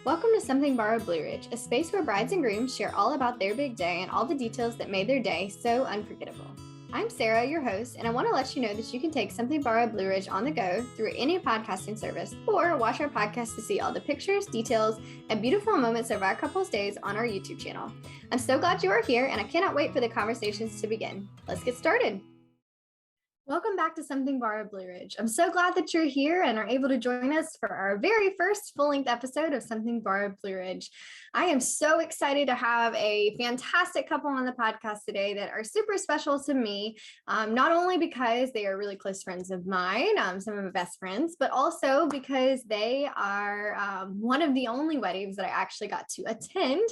Welcome to Something Borrowed Blue Ridge, a space where brides and grooms share all about their big day and all the details that made their day so unforgettable. I'm Sarah, your host, and I want to let you know that you can take Something Borrowed Blue Ridge on the go through any podcasting service or watch our podcast to see all the pictures, details, and beautiful moments of our couple's days on our YouTube channel. I'm so glad you are here, and I cannot wait for the conversations to begin. Let's get started. Welcome back to Something Borrowed Blue Ridge. I'm so glad that you're here and are able to join us for our very first full-length episode of Something Borrowed Blue Ridge. I am so excited to have a fantastic couple on the podcast today that are super special to me, not only because they are really close friends of mine, some of my best friends, but also because they are one of the only weddings that I actually got to attend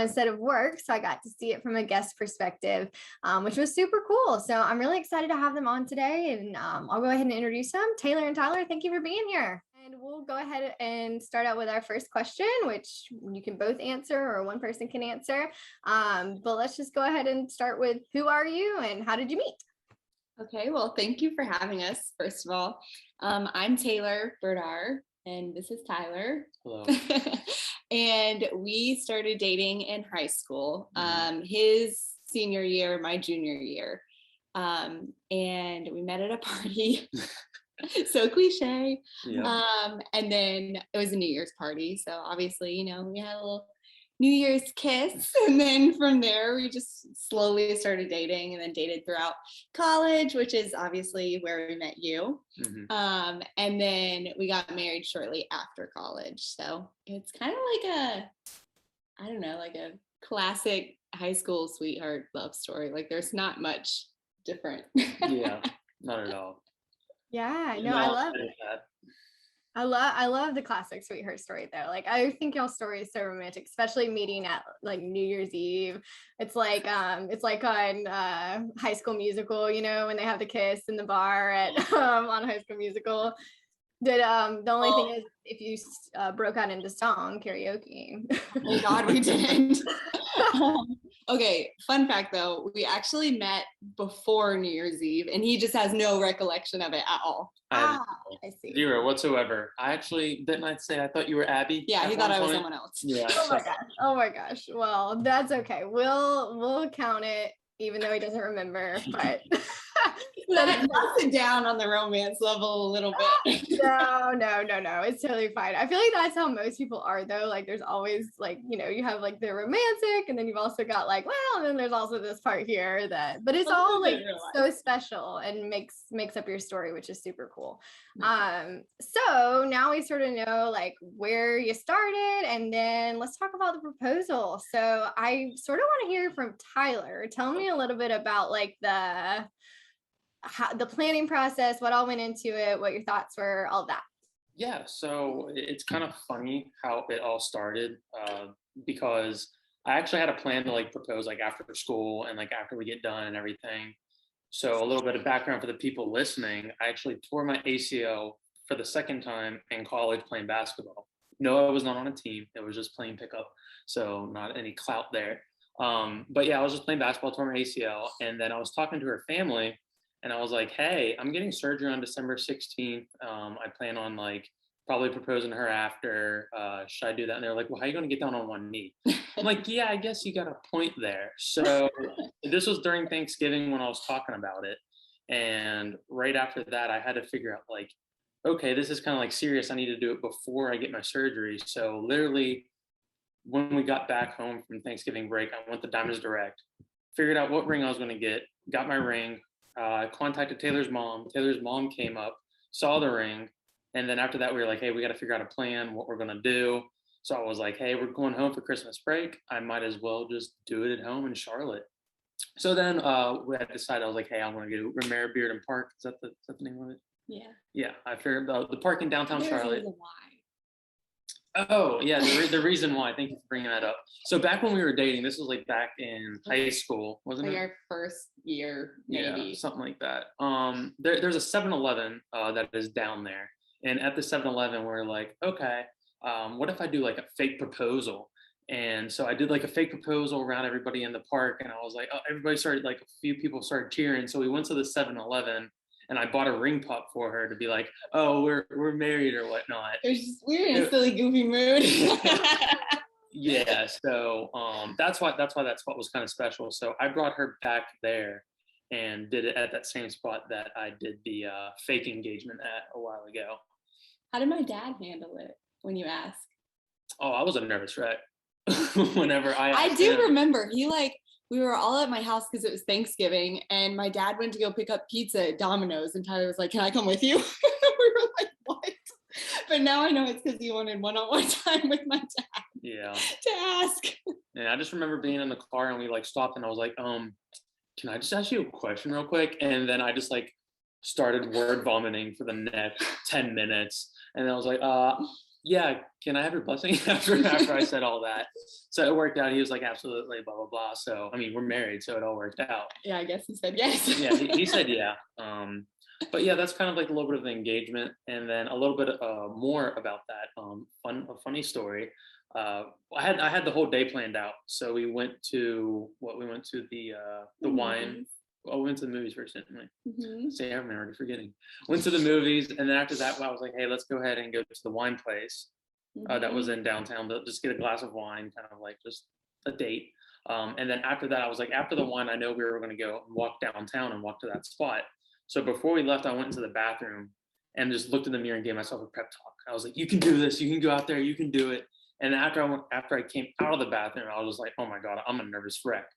instead of work. So I got to see it from a guest perspective, which was super cool. So I'm really excited to have them on today, and I'll go ahead and introduce them. Taylor and Tyler, thank you for being here. And we'll go ahead and start out with our first question, which you can both answer or one person can answer. But let's just go ahead and start with, who are you and how did you meet? Okay, well, thank you for having us, first of all. I'm Taylor Berdar, and this is Tyler. Hello. And we started dating in high school, his senior year, my junior year. And we met at a party. So cliche. Yeah. And then it was a New Year's party. So obviously, we had a little New Year's kiss. And then from there, we just slowly started dating and then dated throughout college, which is obviously where we met you. Mm-hmm. And then we got married shortly after college. So it's kind of like a classic high school sweetheart love story. Like there's not much different. Yeah, not at all. Yeah, no, I love the classic sweetheart story though. Like I think y'all's story is so romantic, especially meeting at like New Year's Eve. It's like on High School Musical, when they have the kiss in the bar at on High School Musical. The only thing is if you broke out into song karaoke. Oh God, we didn't. Okay, fun fact though, we actually met before New Year's Eve and he just has no recollection of it at all. I see. Zero whatsoever. I thought you were Abby. Yeah, he thought I was someone else. Yeah. Oh my gosh. Well, that's okay. We'll count it even though he doesn't remember, but that knocks it down on the romance level a little bit. No, it's totally fine. I feel like that's how most people are though. Like there's always like, you have like the romantic and then you've also got like, well, and then there's also this part here but it's all like so special and makes up your story, which is super cool. So now we sort of know like where you started, and then let's talk about the proposal. So I sort of want to hear from Tyler. Tell me a little bit about like the planning process, what all went into it, what your thoughts were, all that. Yeah, so it's kind of funny how it all started because I actually had a plan to like propose like after school and like after we get done and everything. So a little bit of background for the people listening, I actually tore my ACL for the second time in college playing basketball. No, I was not on a team. It was just playing pickup. So not any clout there. But yeah, I was just playing basketball, tore my ACL. And then I was talking to her family and I was like, hey, I'm getting surgery on December 16th. I plan on like probably proposing to her after. Should I do that? And they're like, well, how are you going to get down on one knee? I'm like, yeah, I guess you got a point there. So this was during Thanksgiving when I was talking about it. And right after that, I had to figure out like, okay, this is kind of like serious. I need to do it before I get my surgery. So literally when we got back home from Thanksgiving break, I went to Diamonds Direct, figured out what ring I was going to get, got my ring, contacted Taylor's mom. Taylor's mom came up, saw the ring. And then after that, we were like, hey, we got to figure out a plan, what we're going to do. So I was like, hey, we're going home for Christmas break. I might as well just do it at home in Charlotte. So then we had decided, I was like, hey, I'm going to go to Romero Bearden Park. Is that the name of it? Yeah. Yeah, I figured the park in downtown Charlotte. Why? Oh, yeah, the reason why. Thank you for bringing that up. So back when we were dating, this was like back in high school, wasn't it? Like our first year, maybe. Yeah, something like that. There's a 7-Eleven that is down there. And at the 7-Eleven, we're like, okay, what if I do like a fake proposal? And so I did like a fake proposal around everybody in the park. And I was like, oh, everybody started, like a few people started cheering. So we went to the 7-Eleven and I bought a ring pop for her to be like, oh, we're married or whatnot. It was just weird in a silly, goofy mood. Yeah, so that's why that spot was kind of special. So I brought her back there and did it at that same spot that I did the fake engagement at a while ago. How did my dad handle it when you asked? Oh, I was a nervous wreck whenever I do remember we were all at my house because it was Thanksgiving, and my dad went to go pick up pizza at Domino's, and Tyler was like, can I come with you? We were like, what? But now I know it's because he wanted one-on-one time with my dad. Yeah. To ask. Yeah, I just remember being in the car and we like stopped and I was like, can I just ask you a question real quick? And then I just like started word vomiting for the next 10 minutes. And I was like, yeah, can I have your blessing after I said all that? So it worked out. He was like, absolutely, blah, blah, blah. So, I mean, we're married, so it all worked out. Yeah, I guess he said yes. Yeah, he said yeah. But yeah, that's kind of like a little bit of the engagement. And then a little bit more about that, a funny story. I had the whole day planned out. So we went to the wine. Well, we went to the movies first, didn't we? Mm-hmm. See, I'm already forgetting. Went to the movies, and then after that, I was like, hey, let's go ahead and go to the wine place that was in downtown to just get a glass of wine, kind of like just a date. And then after that, I was like, after the wine, I know we were going to go walk downtown and walk to that spot. So before we left, I went into the bathroom and just looked in the mirror and gave myself a pep talk. I was like, you can do this. You can go out there. You can do it. And after I came out of the bathroom, I was like, oh my God, I'm a nervous wreck.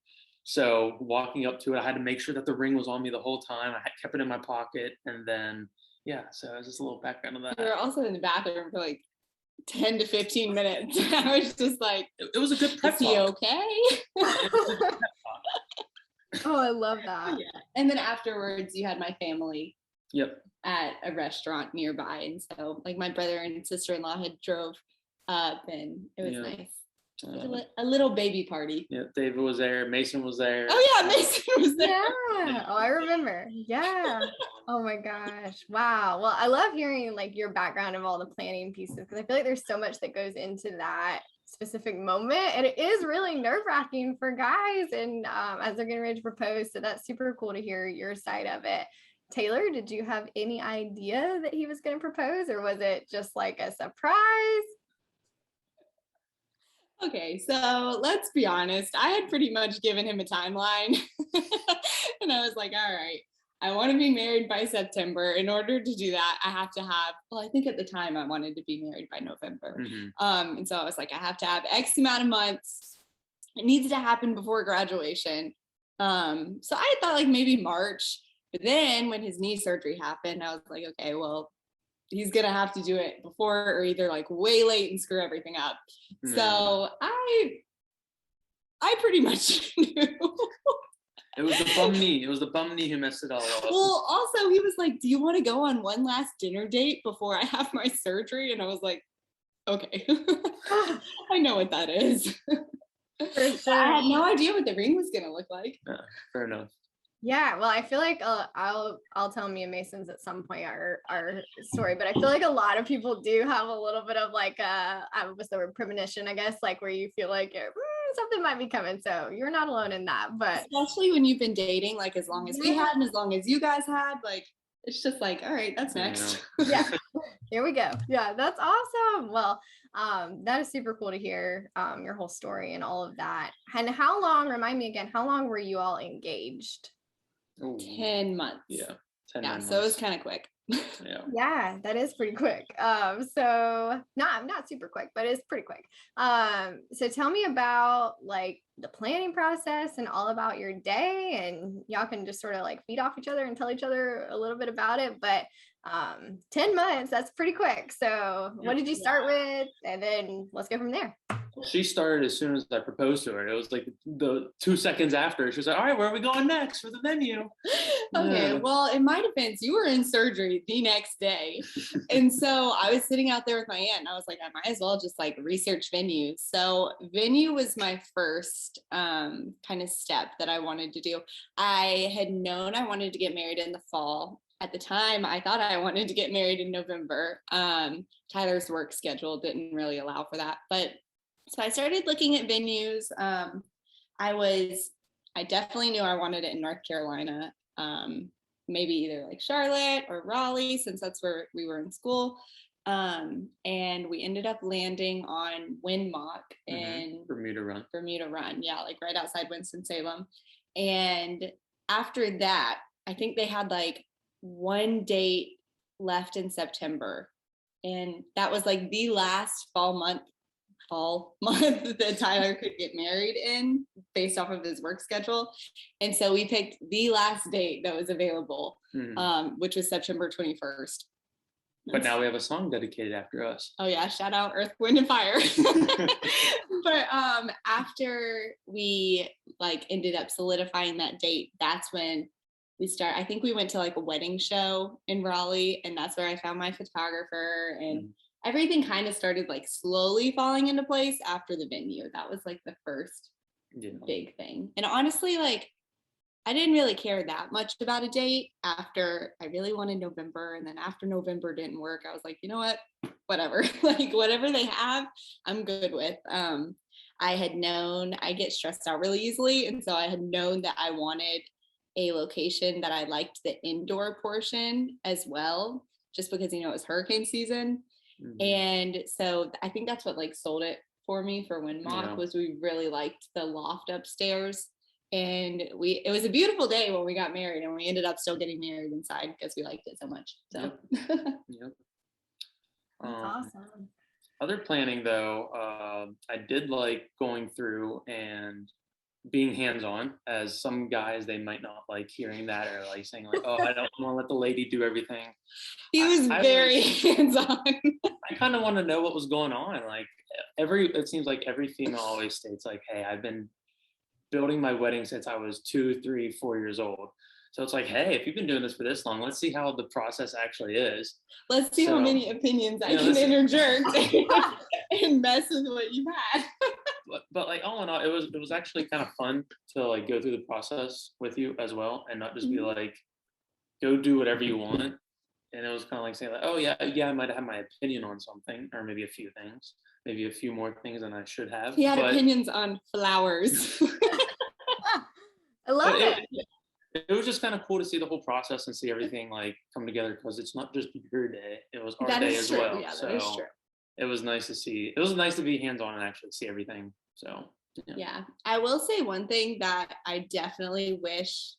So walking up to it, I had to make sure that the ring was on me the whole time. I kept it in my pocket. And then, yeah, so it was just a little background of that. We were also in the bathroom for like 10 to 15 minutes. I was just like, it was a good prep talk. Is he okay? Oh, I love that. Yeah. And then afterwards, you had my family. Yep. At a restaurant nearby. And so like my brother and sister-in-law had drove up, and it was nice. A little baby party. Yeah, David was there. Mason was there. Oh yeah, Mason was there. Yeah. Oh, I remember. Yeah. Oh my gosh. Wow. Well, I love hearing like your background of all the planning pieces, because I feel like there's so much that goes into that specific moment, and it is really nerve-wracking for guys and as they're getting ready to propose. So that's super cool to hear your side of it. Taylor, did you have any idea that he was going to propose, or was it just like a surprise? Okay, so let's be honest. I had pretty much given him a timeline. And I was like, all right, I want to be married by September. In order to do that, I have to have, I think at the time I wanted to be married by November. Mm-hmm. And so I was like, I have to have X amount of months. It needs to happen before graduation. So I thought like maybe March. But then when his knee surgery happened, I was like, okay, well, he's going to have to do it before or either like way late and screw everything up. Mm. So I pretty much knew. It was the bum knee. It was the bum knee who messed it all up. Well, also he was like, do you want to go on one last dinner date before I have my surgery? And I was like, okay, I know what that is. Sure. I had no idea what the ring was going to look like. Fair enough. Yeah, well, I feel like I'll tell me and Mason's at some point our story, but I feel like a lot of people do have a little bit of like what's the word, premonition, I guess, like where you feel like something might be coming. So you're not alone in that. But especially when you've been dating like as long as we had and as long as you guys had, like it's just like, all right, that's next. Yeah, here we go. Yeah, that's awesome. Well, that is super cool to hear your whole story and all of that. And how long? Remind me again. How long were you all engaged? Ooh. 10 months. Yeah. 10 months. So it was kind of quick. Yeah, that is pretty quick. So not super quick, but it's pretty quick. So tell me about like the planning process and all about your day, and y'all can just sort of like feed off each other and tell each other a little bit about it. But 10 months, that's pretty quick. So what did you start with? And then let's go from there. She started as soon as I proposed to her. It was like the 2 seconds after. She was like, all right, where are we going next for the venue? Okay, well, in my defense, you were in surgery the next day. And so I was sitting out there with my aunt, and I was like, I might as well just like research venues. So venue was my first kind of step that I wanted to do. I had known I wanted to get married in the fall. At the time, I thought I wanted to get married in November. Tyler's work schedule didn't really allow for that. But so I started looking at venues. I definitely knew I wanted it in North Carolina. maybe either like Charlotte or Raleigh, since that's where we were in school. And we ended up landing on Windmock in Bermuda Run. Yeah, like right outside Winston-Salem. And after that, I think they had like one date left in September. And that was like the last fall month that Tyler could get married in based off of his work schedule. And so we picked the last date that was available, which was September 21st. But now we have a song dedicated after us. Oh yeah, shout out Earth, Wind, and Fire. But after we like ended up solidifying that date, that's when I think we went to like a wedding show in Raleigh, and that's where I found my photographer, and everything kind of started like slowly falling into place after the venue. That was like the first big thing. And honestly, like I didn't really care that much about a date after I really wanted November. And then after November didn't work, I was like, you know what, whatever, like whatever they have, I'm good with. I had known I get stressed out really easily. And so I had known that I wanted a location that I liked the indoor portion as well, just because, you know, it was hurricane season. And so I think that's what like sold it for me for Windmock was we really liked the loft upstairs. And it was a beautiful day when we got married, and we ended up still getting married inside because we liked it so much. So That's awesome. Other planning though, I did like going through and being hands-on. As some guys, they might not like hearing that, or like saying like, oh, I don't want to let the lady do everything. He was very hands-on. I kind of want to know what was going on. Like it seems like every female always states like, hey, I've been building my wedding since I was 2, 3, 4 years old. So it's like, hey, if you've been doing this for this long, let's see how the process actually is. Let's see how many opinions I can interject and mess with what you've had. But like all in all, it was actually kind of fun to like go through the process with you as well, and not just be like, go do whatever you want. And it was kind of like saying like, oh yeah, I might have my opinion on something, or maybe a few things, maybe a few more things than I should have. He had opinions on flowers. I love it. It was just kind of cool to see the whole process and see everything like come together, because it's not just your day, it was our day as well. Yeah, so that is true. It was nice to see. It was nice to be hands-on and actually see everything. So yeah, I will say one thing that I definitely wish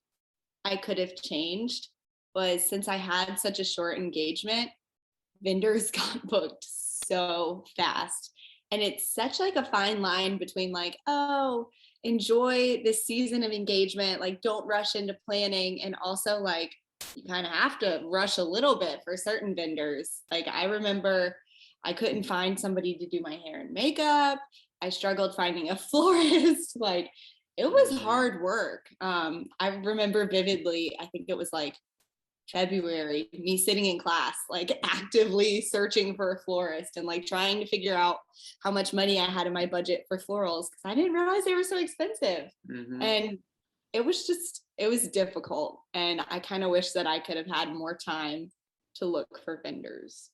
I could have changed was, since I had such a short engagement, vendors got booked so fast. And it's such like a fine line between like, oh, enjoy this season of engagement, like don't rush into planning, and also like you kind of have to rush a little bit for certain vendors. Like I remember I couldn't find somebody to do my hair and makeup. I struggled finding a florist. Like it was hard work. I remember vividly, I think it was like February, me sitting in class, like actively searching for a florist and like trying to figure out how much money I had in my budget for florals, because I didn't realize they were so expensive. And it was difficult. And I kind of wish that I could have had more time to look for vendors,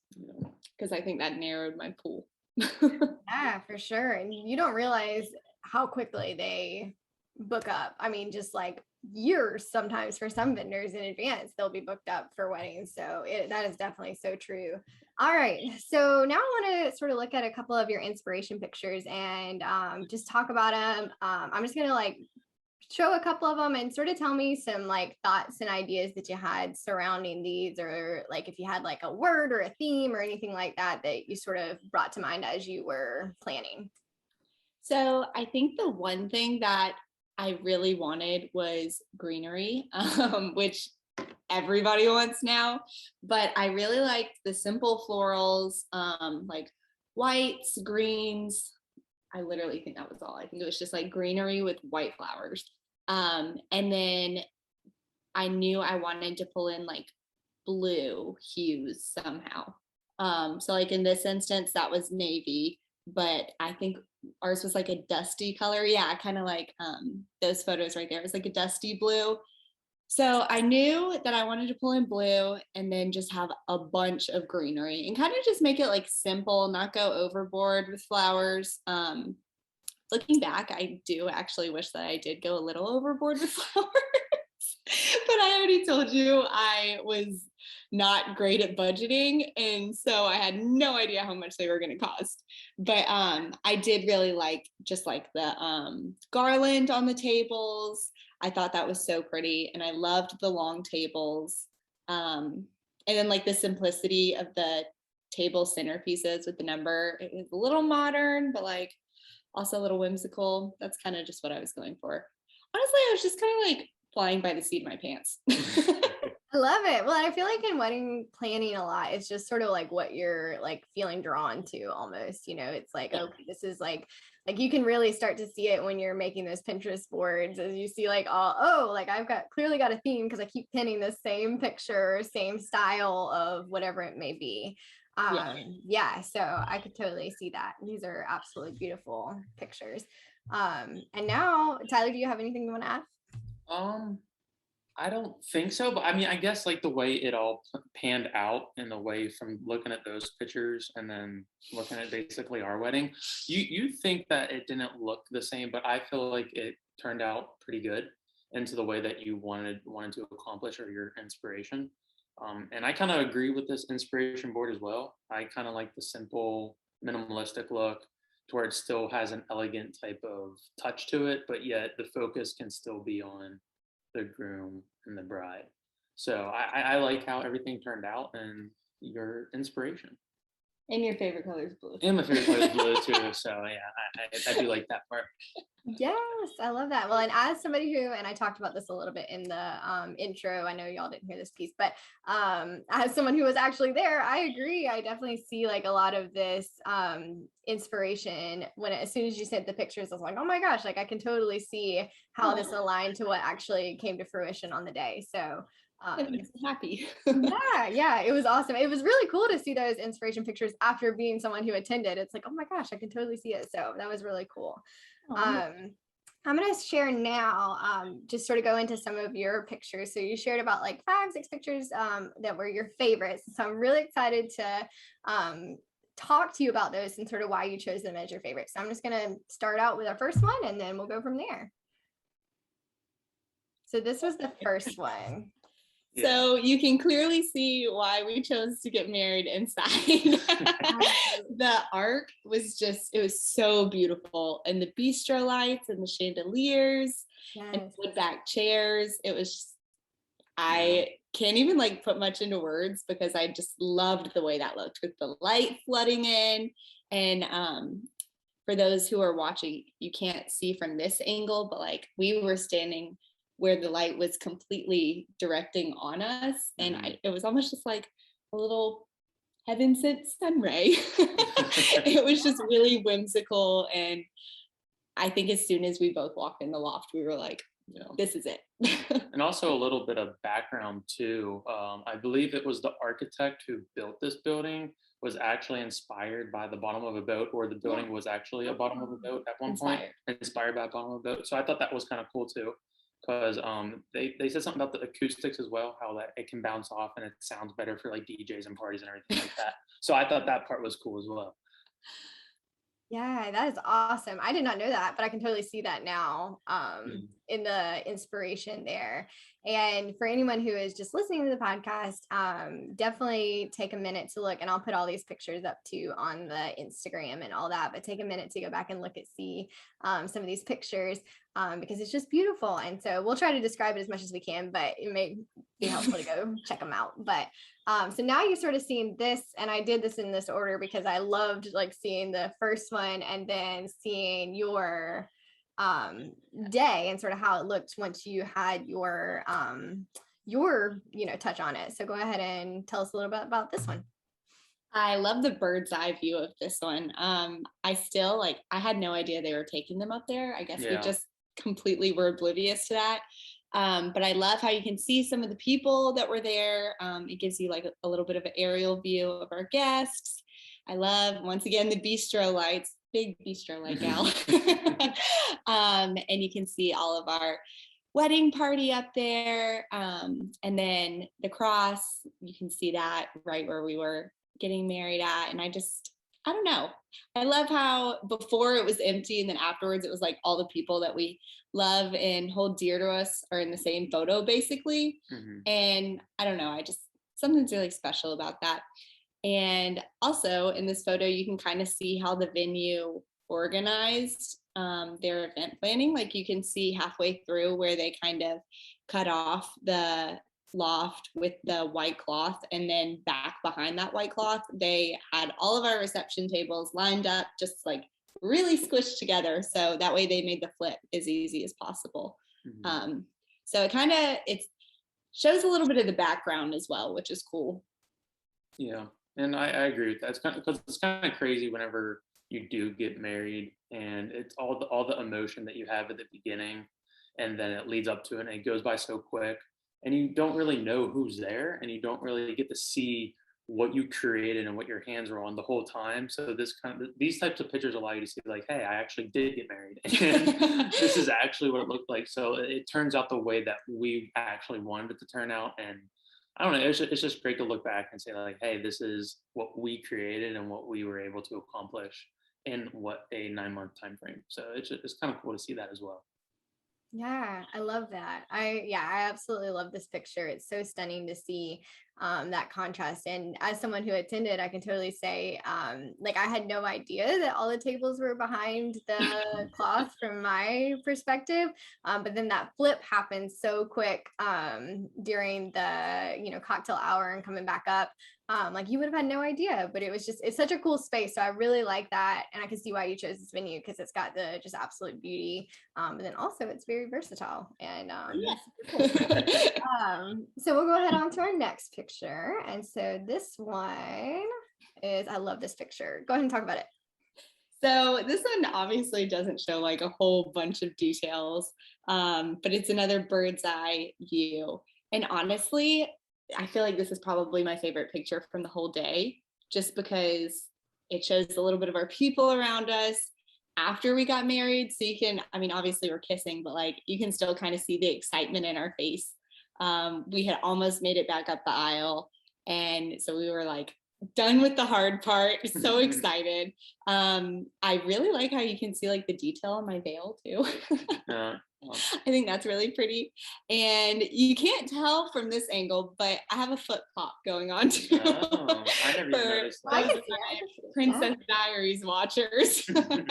because I think that narrowed my pool. Yeah, for sure. And you don't realize how quickly they book up. I mean, just like years sometimes for some vendors in advance, they'll be booked up for weddings. So that is definitely so true. All right. So now I want to sort of look at a couple of your inspiration pictures and just talk about them. I'm just going to like show a couple of them and sort of tell me some like thoughts and ideas that you had surrounding these, or like if you had like a word or a theme or anything like that that you sort of brought to mind as you were planning. So I think the one thing that I really wanted was greenery, which everybody wants now, but I really liked the simple florals, like whites, greens. I literally think that was all. I think it was just like greenery with white flowers. And then I knew I wanted to pull in like blue hues somehow. So like in this instance, that was navy, but I think ours was like a dusty color. Yeah, kind of like those photos right there. It was like a dusty blue. So I knew that I wanted to pull in blue and then just have a bunch of greenery and kind of just make it like simple, not go overboard with flowers. Looking back, I do actually wish that I did go a little overboard with flowers. But I already told you I was not great at budgeting, and so I had no idea how much they were going to cost. But I did really like just like the garland on the tables. I thought that was so pretty, and I loved the long tables. And then like the simplicity of the table centerpieces with the number. It was a little modern, but like also a little whimsical. That's kind of just what I was going for. Honestly, I was just kind of like flying by the seat of my pants. I love it. Well, I feel like in wedding planning a lot, it's just sort of like what you're like feeling drawn to almost, it's like, okay, this is like you can really start to see it when you're making those Pinterest boards as you see like, like I've clearly got a theme because I keep pinning the same picture, same style of whatever it may be. So I could totally see that. These are absolutely beautiful pictures. And now, Tyler, do you have anything you want to add? I don't think so, but I mean, I guess like the way it all panned out in the way from looking at those pictures and then looking at basically our wedding, you think that it didn't look the same, but I feel like it turned out pretty good into the way that you wanted to accomplish or your inspiration. And I kind of agree with this inspiration board as well. I kind of like the simple, minimalistic look to where it still has an elegant type of touch to it, but yet the focus can still be on the groom and the bride. So I like how everything turned out and your inspiration. And your favorite color is blue. And my favorite color is blue too. So yeah, I do like that part. Yes, I love that. Well, and as somebody who, and I talked about this a little bit in the intro, I know y'all didn't hear this piece, but as someone who was actually there, I agree. I definitely see like a lot of this inspiration as soon as you sent the pictures, I was like, oh my gosh, like I can totally see how this aligned to what actually came to fruition on the day. So it makes me happy. yeah, it was awesome. It was really cool to see those inspiration pictures after being someone who attended. It's like, oh my gosh, I can totally see it. So that was really cool. I'm going to share now, just sort of go into some of your pictures. So you shared about like 5-6 pictures that were your favorites. So I'm really excited to talk to you about those and sort of why you chose them as your favorites. So I'm just going to start out with our first one and then we'll go from there. So this was the first one. So you can clearly see why we chose to get married inside. The art was it was so beautiful. And the bistro lights and the chandeliers and wood back chairs. It was I can't even like put much into words because I just loved the way that looked with the light flooding in. And for those who are watching, you can't see from this angle, but like we were standing where the light was completely directing on us. And it was almost just like a little heaven sent sun ray. It was just really whimsical. And I think as soon as we both walked in the loft, we were like, this is it. And also a little bit of background too. I believe it was the architect who built this building was actually inspired by the bottom of a boat, or the building was actually a bottom of a boat at one point, inspired by a bottom of a boat. So I thought that was kind of cool too. Because they said something about the acoustics as well, how that it can bounce off and it sounds better for like DJs and parties and everything like that. So I thought that part was cool as well. Yeah, that is awesome. I did not know that, but I can totally see that now in the inspiration there. And for anyone who is just listening to the podcast, definitely take a minute to look, and I'll put all these pictures up too on the Instagram and all that, but take a minute to go back and see some of these pictures because it's just beautiful. And so we'll try to describe it as much as we can, but it may be helpful to go check them out. But so now you're sort of seeing this, and I did this in this order because I loved like seeing the first one and then seeing your day and sort of how it looked once you had your touch on it. So go ahead and tell us a little bit about this one. I love the bird's eye view of this one. I still I had no idea they were taking them up there. I guess we just completely were oblivious to that. But I love how you can see some of the people that were there. It gives you like a little bit of an aerial view of our guests. I love, once again, the bistro lights, big bistro light gal. And you can see all of our wedding party up there. And then the cross, you can see that right where we were getting married at. And I don't know. I love how before it was empty and then afterwards it was like all the people that we love and hold dear to us are in the same photo basically. And I don't know, I just, something's really special about that. And also in this photo, you can kind of see how the venue organized their event planning. Like you can see halfway through where they kind of cut off the loft with the white cloth, and then back behind that white cloth they had all of our reception tables lined up just like really squished together, so that way they made the flip as easy as possible. So it shows a little bit of the background as well, which is cool. Yeah, and I agree with that. It's kind of, because it's kind of crazy whenever you do get married and it's all the emotion that you have at the beginning, and then it leads up to it and it goes by so quick, and you don't really know who's there, and you don't really get to see what you created and what your hands were on the whole time. So these types of pictures allow you to see like, hey, I actually did get married, and this is actually what it looked like. So it turns out the way that we actually wanted it to turn out. And I don't know, it's just great to look back and say like, hey, this is what we created and what we were able to accomplish in what a 9-month time frame. So it's kind of cool to see that as well. Yeah, I love that. I absolutely love this picture. It's so stunning to see that contrast. And as someone who attended, I can totally say, like I had no idea that all the tables were behind the cloth from my perspective. But then that flip happened so quick during the, cocktail hour and coming back up. Like you would have had no idea, but it's such a cool space. So I really like that. And I can see why you chose this venue, because it's got the just absolute beauty. And then also it's very versatile. And cool. So we'll go ahead on to our next picture. And so this one is, I love this picture. Go ahead and talk about it. So this one obviously doesn't show like a whole bunch of details, but it's another bird's eye view. And honestly, I feel like this is probably my favorite picture from the whole day, just because it shows a little bit of our people around us after we got married. So you can, obviously we're kissing, but like you can still kind of see the excitement in our face. We had almost made it back up the aisle. And so we were like done with the hard part, so excited. I really like how you can see like the detail on my veil too. I think that's really pretty. And you can't tell from this angle, but I have a foot pop going on too. Oh, I never even noticed that. Princess Diaries watchers. But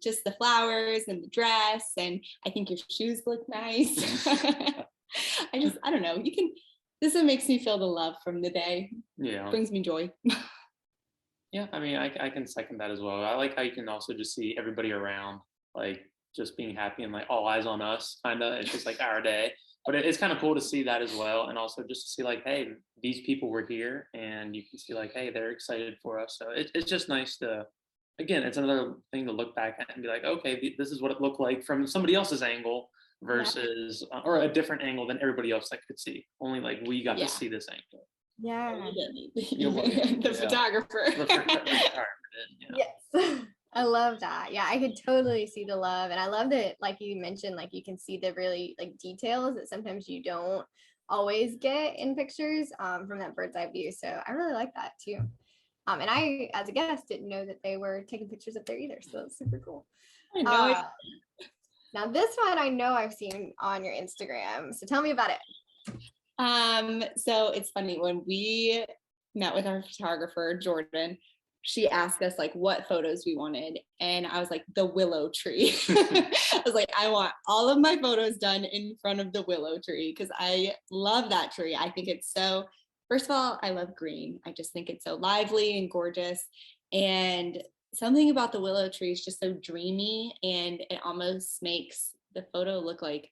just the flowers and the dress, and I think your shoes look nice. I don't know. This one makes me feel the love from the day. Yeah. Brings me joy. Yeah, I can second that as well. I like how you can also just see everybody around, like just being happy and like all eyes on us, kind of. It's just like our day. But it's kind of cool to see that as well. And also just to see like, hey, these people were here, and you can see like, hey, they're excited for us. So it's just nice to, again, it's another thing to look back at and be like, okay, this is what it looked like from somebody else's angle versus, or a different angle than everybody else that could see. Only like we got to see this angle. Yeah. The photographer. The photographer did, Yes. I love that. Yeah, I could totally see the love. And I love that, like you mentioned, like you can see the really like details that sometimes you don't always get in pictures from that bird's eye view. So I really like that too. And I, as a guest, didn't know that they were taking pictures up there either. So that's super cool. I know. Now this one I know I've seen on your Instagram. So tell me about it. So it's funny, when we met with our photographer, Jordan, she asked us like what photos we wanted. And I was like, the willow tree. I was like, I want all of my photos done in front of the willow tree, because I love that tree. I think it's so, first of all, I love green. I just think it's so lively and gorgeous. And something about the willow tree is just so dreamy, and it almost makes the photo look like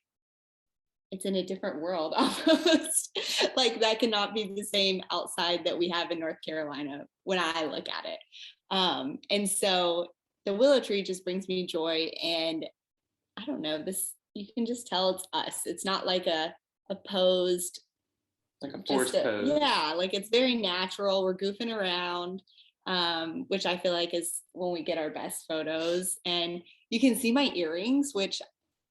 it's in a different world almost. Like that cannot be the same outside that we have in North Carolina when I look at it. And so the willow tree just brings me joy. And I don't know, you can just tell it's us. It's not like a posed, like a forced pose. Yeah, like it's very natural. We're goofing around, which I feel like is when we get our best photos. And you can see my earrings, which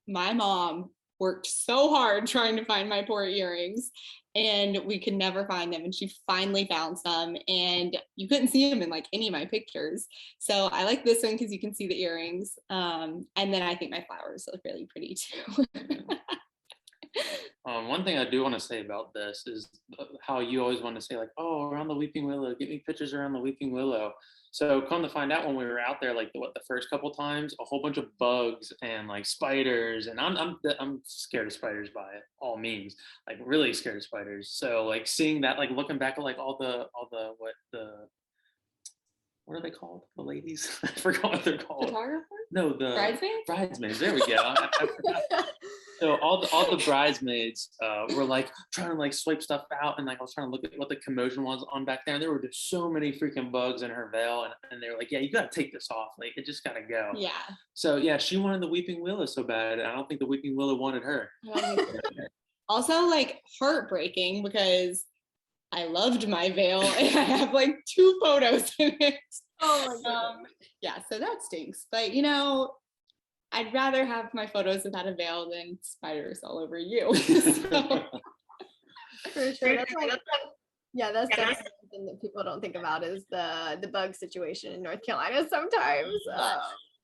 my mom worked so hard trying to find my poor earrings, and we could never find them. And she finally found some, and you couldn't see them in like any of my pictures. So I like this one because you can see the earrings. And then I think my flowers look really pretty too. One thing I do want to say about this is how you always want to say like, oh, around the Weeping Willow, get me pictures around the Weeping Willow. So come to find out, when we were out there, like the first couple times, a whole bunch of bugs and like spiders, and I'm scared of spiders by all means, like really scared of spiders. So like seeing that, like looking back at like all the what are they called? The ladies? I forgot what they're called. Photographer? No, the Bridesmaids? Bridesmaids. There we go. I forgot. So all the bridesmaids were like trying to like swipe stuff out, and like I was trying to look at what the commotion was on back there, and there were just so many freaking bugs in her veil, and they were like, yeah, you gotta take this off, like it just gotta go. Yeah. So yeah, she wanted the Weeping Willow so bad, and I don't think the Weeping Willow wanted her. Also, like heartbreaking because I loved my veil and I have like 2 photos in it. Oh my God. Yeah, so that stinks. But you know, I'd rather have my photos without a veil than spiders all over you. So. For sure. That's definitely something that people don't think about is the bug situation in North Carolina sometimes.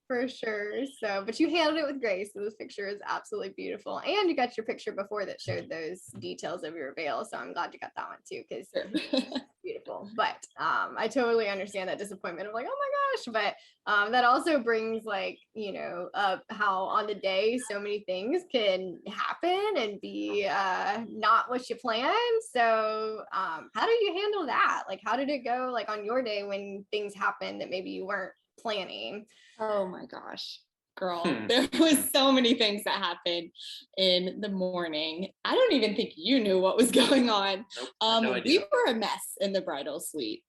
For sure. So, but you handled it with grace. So this picture is absolutely beautiful. And you got your picture before that showed those details of your veil. So I'm glad you got that one too, because it's beautiful. But I totally understand that disappointment of like, oh my gosh. But that also brings like, you know, how on the day so many things can happen and be not what you planned. So how do you handle that? Like, how did it go like on your day when things happened that maybe you weren't planning? Oh my gosh, girl, there was so many things that happened in the morning. I don't even think you knew what was going on. Nope, no idea. We were a mess in the bridal suite.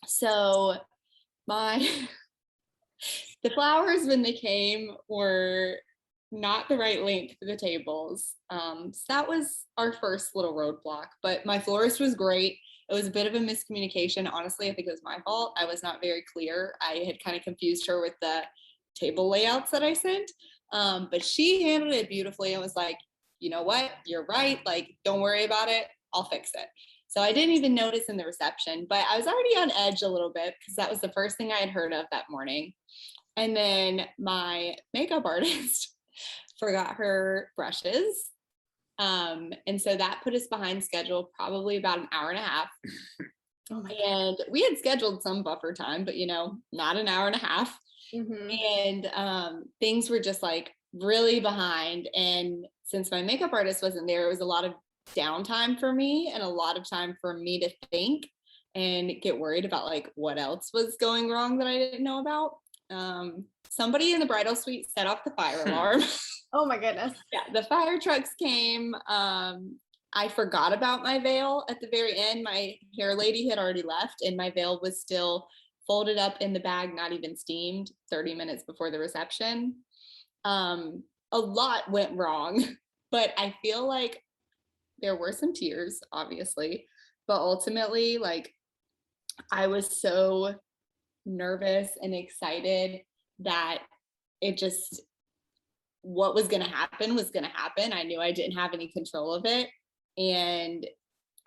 So the flowers when they came were not the right length for the tables. So that was our first little roadblock, but my florist was great. It was a bit of a miscommunication. Honestly, I think it was my fault. I was not very clear. I had kind of confused her with the table layouts that I sent. But she handled it beautifully and was like, you know what? You're right. Like, don't worry about it. I'll fix it. So I didn't even notice in the reception, but I was already on edge a little bit because that was the first thing I had heard of that morning. And then my makeup artist forgot her brushes. And so that put us behind schedule probably about an hour and a half. Oh my and we had scheduled some buffer time, but you know, not an hour and a half. Mm-hmm. And things were just like really behind. And since my makeup artist wasn't there, it was a lot of downtime for me and a lot of time for me to think and get worried about like what else was going wrong that I didn't know about. Somebody in the bridal suite set off the fire alarm. Oh my goodness. Yeah, the fire trucks came. I forgot about my veil at the very end. My hair lady had already left and my veil was still folded up in the bag, not even steamed, 30 minutes before the reception. A lot went wrong, but I feel like there were some tears, obviously, but ultimately, like, I was so nervous and excited that it just, what was going to happen was going to happen. I knew I didn't have any control of it. And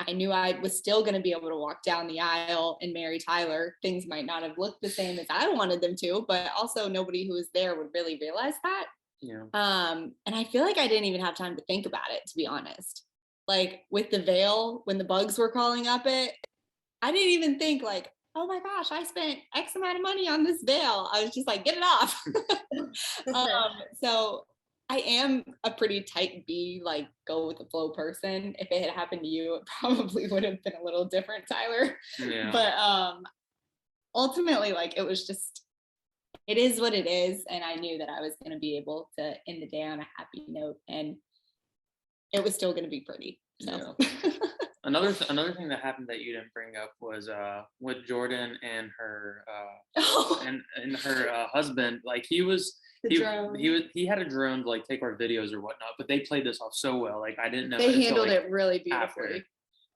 I knew I was still going to be able to walk down the aisle and marry Tyler. Things might not have looked the same as I wanted them to, but also nobody who was there would really realize that. Yeah. And I feel like I didn't even have time to think about it, to be honest. Like with the veil, when the bugs were calling up it, I didn't even think like, oh my gosh, I spent X amount of money on this veil. I was just like, get it off. So I am a pretty type B, like go with the flow person. If it had happened to you, it probably would have been a little different, Tyler. Yeah. But ultimately, like it was just, it is what it is. And I knew that I was going to be able to end the day on a happy note and it was still going to be pretty. So. Yeah. Another thing that happened that you didn't bring up was with Jordan and her and her husband. Like he had a drone to like take our videos or whatnot, but they played this off so well. Like I didn't know they handled like, it really beautifully.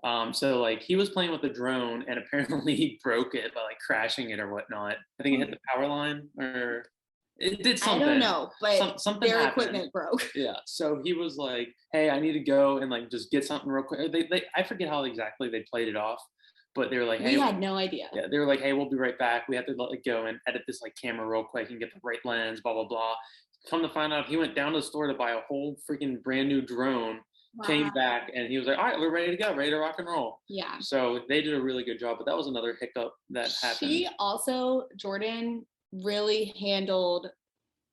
After. So like he was playing with the drone and apparently he broke it by like crashing it or whatnot. I think it hit the power line or it did I something. don't know, but something their happened. equipment broke. Yeah. So he was like, "Hey, I need to go and like just get something real quick." I forget how exactly they played it off, but they were like, "Hey," We had no idea. yeah, they were like, "Hey, we'll be right back. We have to like go and edit this like camera real quick and get the right lens, blah blah blah." Come to find out, he went down to the store to buy a whole freaking brand new drone. Wow. Came back and he was like, "All right, we're ready to go, ready to rock and roll." Yeah. So they did a really good job, but that was another hiccup that happened. Jordan really handled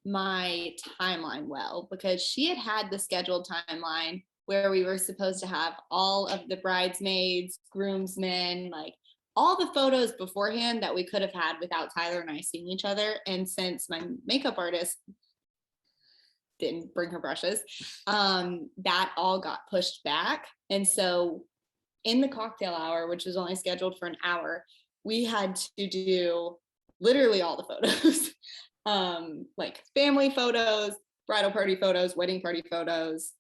my timeline well, because she had the scheduled timeline where we were supposed to have all of the bridesmaids, groomsmen, like all the photos beforehand that we could have had without Tyler and I seeing each other. And since my makeup artist didn't bring her brushes, that all got pushed back. And so in the cocktail hour, which was only scheduled for an hour, we had to do literally all the photos. Like family photos, bridal party photos, wedding party photos,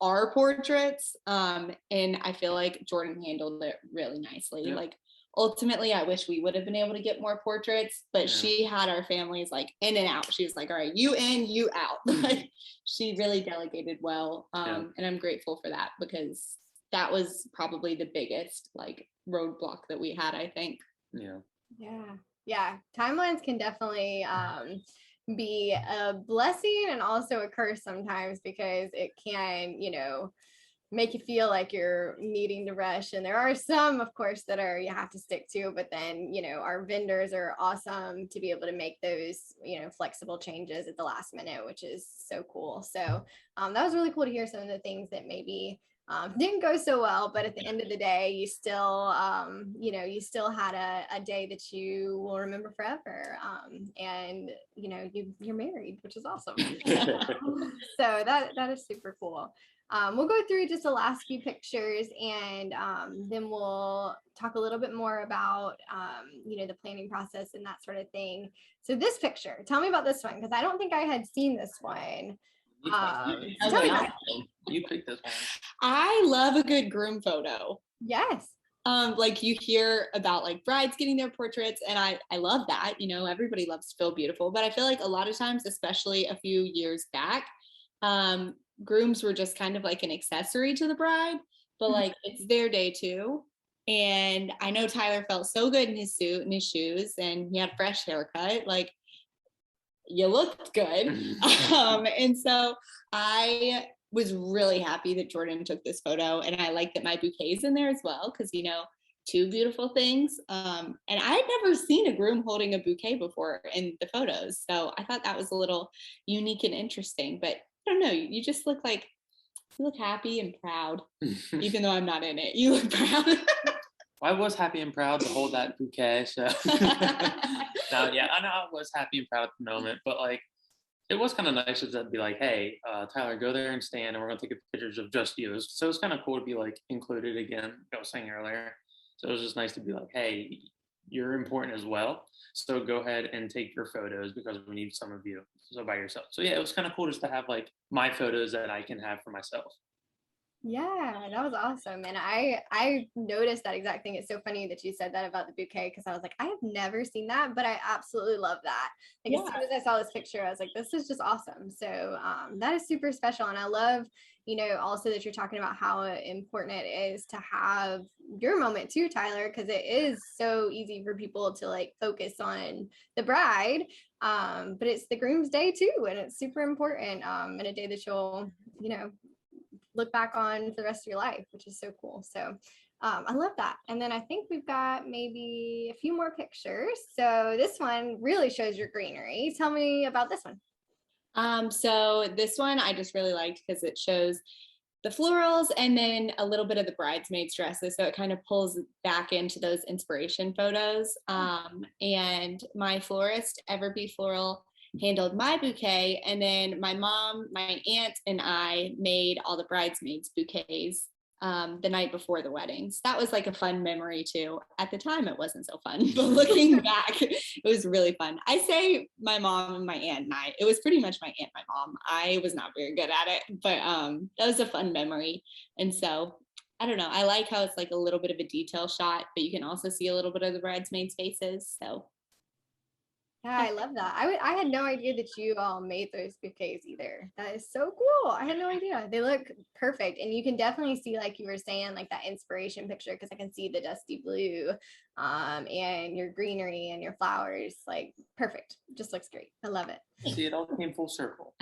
our portraits. And I feel like Jordan handled it really nicely. Yeah. Like ultimately, I wish we would have been able to get more portraits, but she had our families like in and out. She was like, "All right, you in, you out." Like she really delegated well. And I'm grateful for that, because that was probably the biggest like roadblock that we had, I think. Yeah, timelines can definitely be a blessing and also a curse sometimes, because it can, make you feel like you're needing to rush. And there are some, of course, that are you have to stick to, but then, our vendors are awesome to be able to make those, flexible changes at the last minute, which is so cool. So that was really cool to hear some of the things that maybe didn't go so well, but at the end of the day, you still, you still had a day that you will remember forever. And, you're married, which is awesome. So that is super cool. We'll go through just the last few pictures, and then we'll talk a little bit more about, the planning process and that sort of thing. So this picture, tell me about this one, because I don't think I had seen this one. Tell me about it. You picked this one. I love a good groom photo. Yes. Like you hear about like brides getting their portraits, and I love that. Everybody loves to feel beautiful, but I feel like a lot of times, especially a few years back, grooms were just kind of like an accessory to the bride, but like it's their day too. And I know Tyler felt so good in his suit and his shoes, and he had a fresh haircut. Like, you looked good. And so I was really happy that Jordan took this photo, and I like that my bouquet's in there as well, because two beautiful things. And I had never seen a groom holding a bouquet before in the photos, so I thought that was a little unique and interesting. But I don't know, you just look like you look happy and proud. Even though I'm not in it, you look proud. I was happy and proud to hold that bouquet. So no, yeah, I know I was happy and proud at the moment, but like it was kind of nice to be like, "Hey, Tyler, go there and stand, and we're gonna take pictures of just you." So it's kind of cool to be like included again. Like I was saying earlier, so it was just nice to be like, "Hey, you're important as well. So go ahead and take your photos because we need some of you." So by yourself. So yeah, it was kind of cool just to have like my photos that I can have for myself. Yeah, that was awesome. And I noticed that exact thing. It's so funny that you said that about the bouquet, because I was like, I have never seen that, but I absolutely love that. Like as soon as I saw this picture, I was like, this is just awesome. So that is super special. And I love, also that you're talking about how important it is to have your moment too, Tyler, because it is so easy for people to like focus on the bride. But it's the groom's day too. And it's super important in a day that you'll, look back on for the rest of your life, which is so cool. So I love that. And then I think we've got maybe a few more pictures. So this one really shows your greenery. Tell me about this one. So this one I just really liked because it shows the florals and then a little bit of the bridesmaids dresses. So it kind of pulls back into those inspiration photos. And my florist, Everbee Floral, handled my bouquet, and then my mom, my aunt, and I made all the bridesmaids bouquets the night before the wedding. So that was like a fun memory too. At the time it wasn't so fun, but looking back it was really fun. I say my mom and my aunt and I, it was pretty much my aunt and my mom. I was not very good at it, but that was a fun memory. And so I don't know, I like how it's like a little bit of a detail shot, but you can also see a little bit of the bridesmaids faces. So Yeah, I love that. I had no idea that you all made those bouquets either. That is so cool. I had no idea. They look perfect. And you can definitely see, like you were saying, like that inspiration picture, because I can see the dusty blue and your greenery and your flowers. Like perfect. Just looks great. I love it. See, it all came full circle.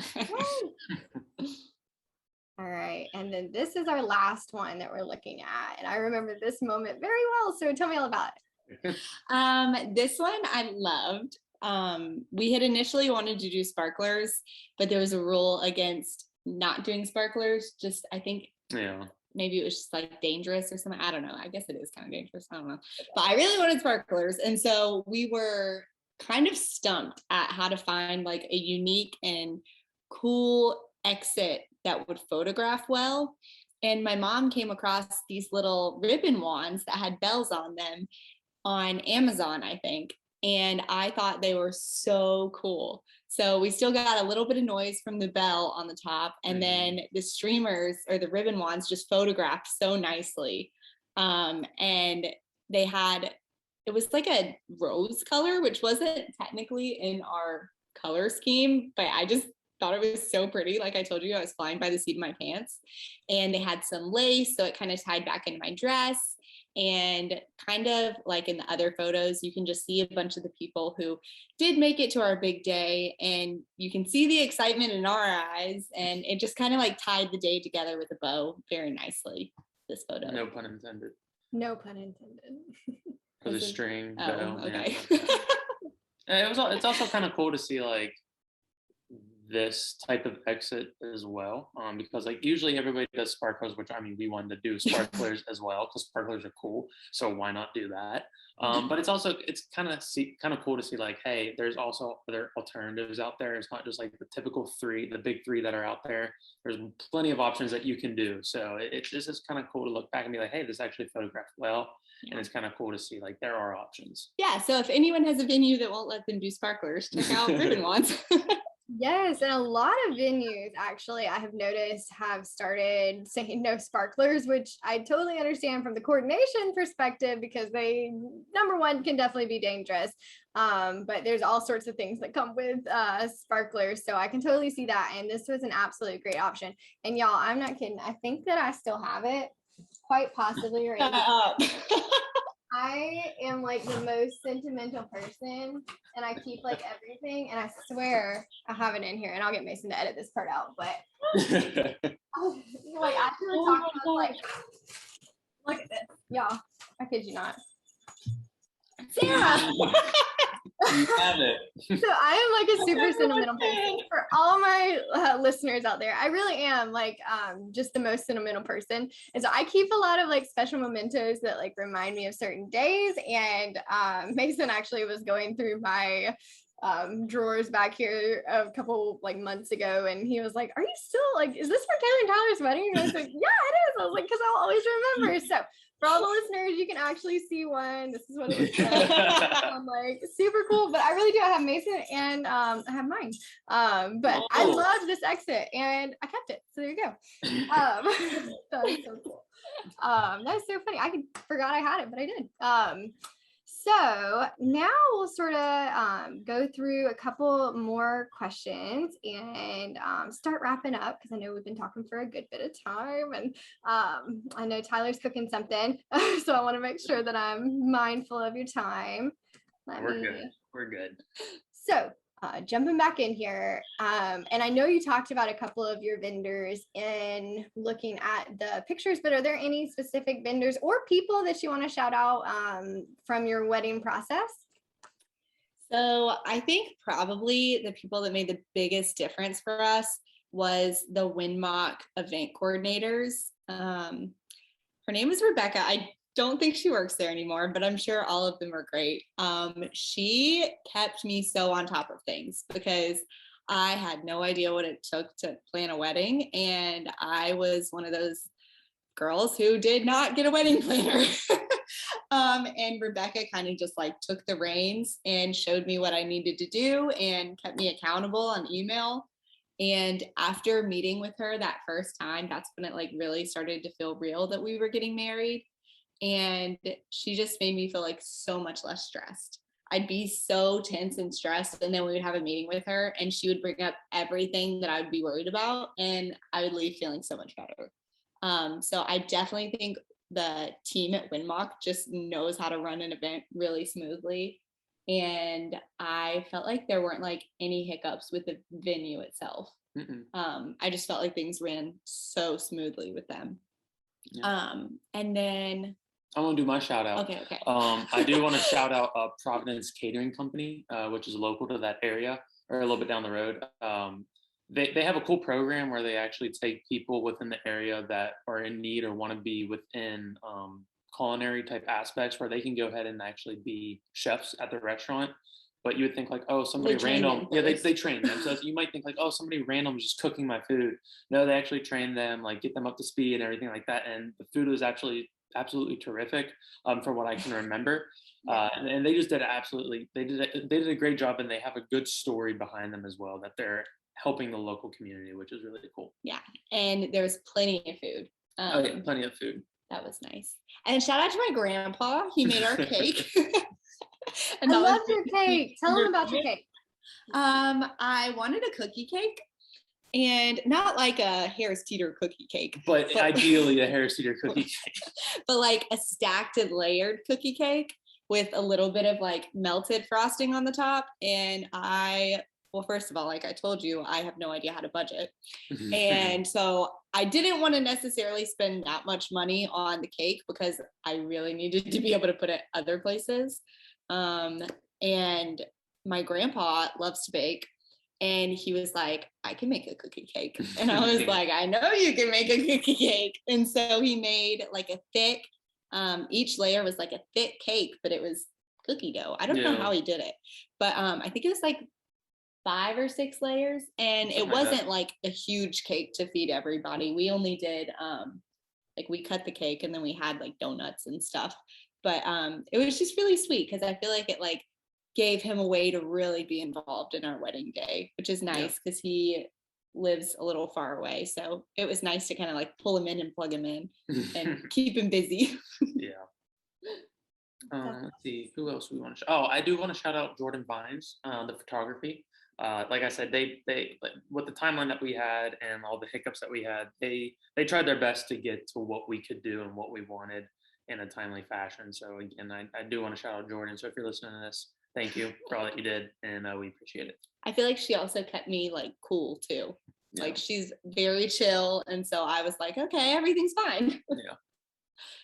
All right. And then this is our last one that we're looking at. And I remember this moment very well. So tell me all about it. This one I loved. We had initially wanted to do sparklers, but there was a rule against not doing sparklers. Just, I think, maybe it was just like dangerous or something. I don't know. I guess it is kind of dangerous. I don't know. But I really wanted sparklers. And so we were kind of stumped at how to find like a unique and cool exit that would photograph well. And my mom came across these little ribbon wands that had bells on them on Amazon, I think. And I thought they were so cool. So we still got a little bit of noise from the bell on the top. And then the streamers or the ribbon wands just photographed so nicely. And they had, it was like a rose color, which wasn't technically in our color scheme, but I just thought it was so pretty. Like I told you, I was flying by the seat of my pants. And they had some lace, so it kind of tied back into my dress. And kind of like in the other photos, you can just see a bunch of the people who did make it to our big day, and you can see the excitement in our eyes, and it just kind of like tied the day together with a bow very nicely, this photo. No pun intended. No pun intended. For the string. Oh, okay. Yeah. It's also kind of cool to see like this type of exit as well, because like usually everybody does sparklers, which I mean we wanted to do sparklers as well because sparklers are cool, so why not do that? But it's kind of cool to see like, hey, there's also other alternatives out there. It's not just like the typical the big three that are out there. There's plenty of options that you can do. So it's just kind of cool to look back and be like, hey, this actually photographed well. Yeah. And it's kind of cool to see like there are options. Yeah, so if anyone has a venue that won't let them do sparklers, check out ribbon wands. Yes, and a lot of venues actually I have noticed have started saying no sparklers, which I totally understand from the coordination perspective because they, number one, can definitely be dangerous. But there's all sorts of things that come with sparklers, so I can totally see that. And this was an absolute great option. And y'all, I'm not kidding. I think that I still have it, quite possibly right now. I am like the most sentimental person, and I keep like everything, and I swear I have it in here, and I'll get Mason to edit this part out, but like after we're talking about like, look at this, y'all, I kid you not. Sarah! You have it. So I am like a super sentimental person. For all my listeners out there, I really am like just the most sentimental person. And so I keep a lot of like special mementos that like remind me of certain days. And Mason actually was going through my drawers back here a couple like months ago, and he was like, are you still like, is this for Taylor and Tyler's wedding? And I was like, yeah, it is. I was like, because I'll always remember. So for all the listeners, you can actually see one. This is what it looks like. I'm like, super cool. But I really do. I have Mason and I have mine. But I love this exit and I kept it. So there you go. That is so cool. That's so funny. I forgot I had it, but I did. So now we'll sort of go through a couple more questions and start wrapping up because I know we've been talking for a good bit of time, and I know Tyler's cooking something, so I want to make sure that I'm mindful of your time. We're good. So jumping back in here, and I know you talked about a couple of your vendors in looking at the pictures, but are there any specific vendors or people that you want to shout out from your wedding process? So I think probably the people that made the biggest difference for us was the Winmock event coordinators. Her name is Rebecca. I don't think she works there anymore, but I'm sure all of them are great. She kept me so on top of things because I had no idea what it took to plan a wedding. And I was one of those girls who did not get a wedding planner. And Rebecca kind of just like took the reins and showed me what I needed to do and kept me accountable on email. And after meeting with her that first time, that's when it like really started to feel real that we were getting married. And she just made me feel like so much less stressed. I'd be so tense and stressed. And then we would have a meeting with her and she would bring up everything that I would be worried about. And I would leave feeling so much better. So I definitely think the team at Winmock just knows how to run an event really smoothly. And I felt like there weren't like any hiccups with the venue itself. I just felt like things ran so smoothly with them. Yeah. And then I'm gonna do my shout out. Okay. I do want to shout out Providence Catering Company, which is local to that area or a little bit down the road. They have a cool program where they actually take people within the area that are in need or want to be within culinary type aspects, where they can go ahead and actually be chefs at the restaurant. But you would think like, oh, somebody random. Yeah, they train them. So you might think like, oh, somebody random is just cooking my food. No, they actually train them, like get them up to speed and everything like that. And the food was actually absolutely terrific from what I can remember. And they just did they did a great job, and they have a good story behind them as well, that they're helping the local community, which is really cool. Yeah, and there's plenty of food. Plenty of food. That was nice. And shout out to my grandpa. He made our cake. And I love your cake. Tell him about your cake. I wanted a cookie cake, and not like a Harris Teeter cookie cake, but ideally a Harris Teeter cookie cake. But like a stacked and layered cookie cake with a little bit of like melted frosting on the top. And well, first of all, like I told you, I have no idea how to budget. And so I didn't want to necessarily spend that much money on the cake because I really needed to be able to put it other places. And my grandpa loves to bake, and he was like, I can make a cookie cake. And I was like, I know you can make a cookie cake. And so he made like a thick, each layer was like a thick cake, but it was cookie dough. I don't know how he did it, but I think it was like 5 or 6 layers, and it wasn't like a huge cake to feed everybody. We only did like we cut the cake and then we had like donuts and stuff. But it was just really sweet because I feel like it like gave him a way to really be involved in our wedding day, which is nice because he lives a little far away. So it was nice to kind of like pull him in and plug him in and keep him busy. Yeah. Let's see, who else we want to I do want to shout out Jordan Vines, the photography. Like I said, they like, with the timeline that we had and all the hiccups that we had, they tried their best to get to what we could do and what we wanted in a timely fashion. So again, I do want to shout out Jordan. So if you're listening to this, thank you for all that you did, and we appreciate it. I feel like she also kept me like cool too. Yeah. Like she's very chill, and so I was like, okay, everything's fine. Yeah,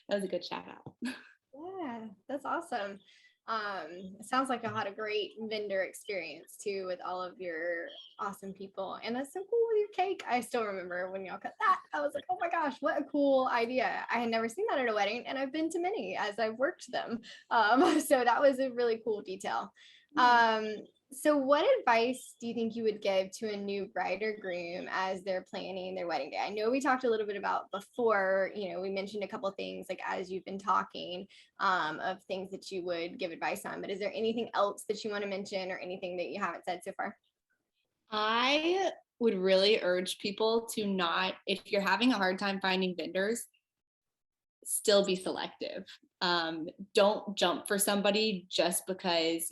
that was a good shout out. Yeah, that's awesome. It sounds like I had a great vendor experience too with all of your awesome people, and that's so cool with your cake. I still remember when y'all cut that. I was like, oh my gosh, what a cool idea. I had never seen that at a wedding, and I've been to many as I've worked them. So that was a really cool detail. So what advice do you think you would give to a new bride or groom as they're planning their wedding day? I know we talked a little bit about before, we mentioned a couple of things like as you've been talking of things that you would give advice on, but is there anything else that you want to mention or anything that you haven't said so far? I would really urge people to not, if you're having a hard time finding vendors, still be selective. Don't jump for somebody just because,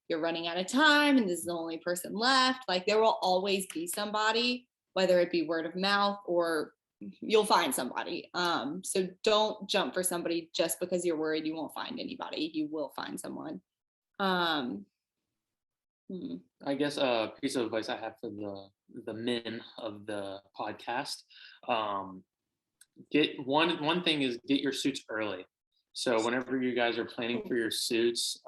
you're running out of time and this is the only person left. Like there will always be somebody, whether it be word of mouth or you'll find somebody. So don't jump for somebody just because you're worried you won't find anybody. You will find someone. I guess a piece of advice I have for the men of the podcast. Get one thing is get your suits early. So whenever you guys are planning for your suits,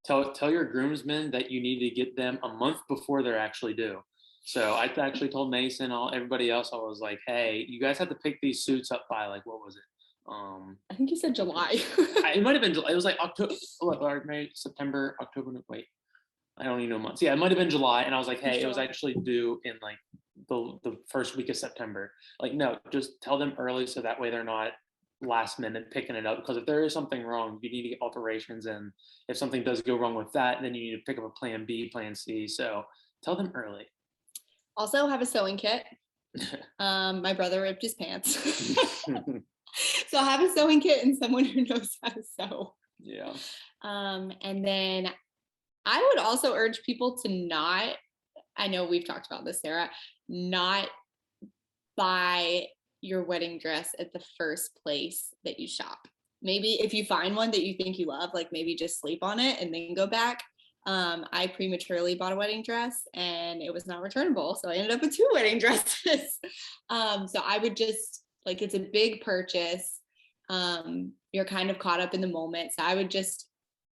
tell your groomsmen that you need to get them a month before they're actually due. So I actually told Mason, everybody else, I was like, hey, you guys have to pick these suits up by like, what was it? I think you said July. It might have been July. It was like October, May, September, October. Wait, I don't even know months. Yeah, it might have been July. And I was like, hey, it was actually due in like the first week of September. Like, no, just tell them early so that way they're not last minute picking it up, because if there is something wrong, you need to get alterations, and if something does go wrong with that, then you need to pick up a plan B, plan C. So tell them early. Also have a sewing kit. My brother ripped his pants. So have a sewing kit and someone who knows how to sew. Yeah. And then I would also urge people to not, I know we've talked about this, Sarah, not buy your wedding dress at the first place that you shop. Maybe if you find one that you think you love, like maybe just sleep on it and then go back. I prematurely bought a wedding dress and it was not returnable. So I ended up with 2 wedding dresses. So I would just, like, it's a big purchase. You're kind of caught up in the moment. So I would just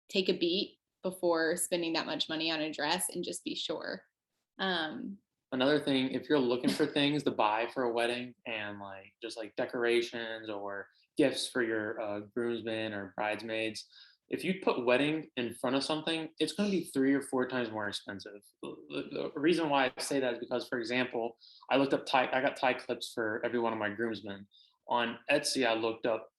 take a beat before spending that much money on a dress and just be sure. Another thing, if you're looking for things to buy for a wedding and like just like decorations or gifts for your groomsmen or bridesmaids, if you put wedding in front of something, it's going to be 3 or 4 times more expensive. The reason why I say that is because, for example, I looked up I got tie clips for every one of my groomsmen. On Etsy, I looked up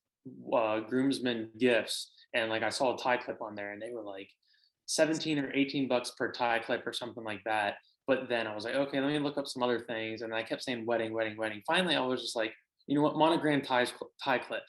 groomsmen gifts, and like I saw a tie clip on there, and they were like 17 or 18 bucks per tie clip or something like that. But then I was like, okay, let me look up some other things. And I kept saying wedding, wedding, wedding. Finally, I was just like, you know what, monogram tie clip.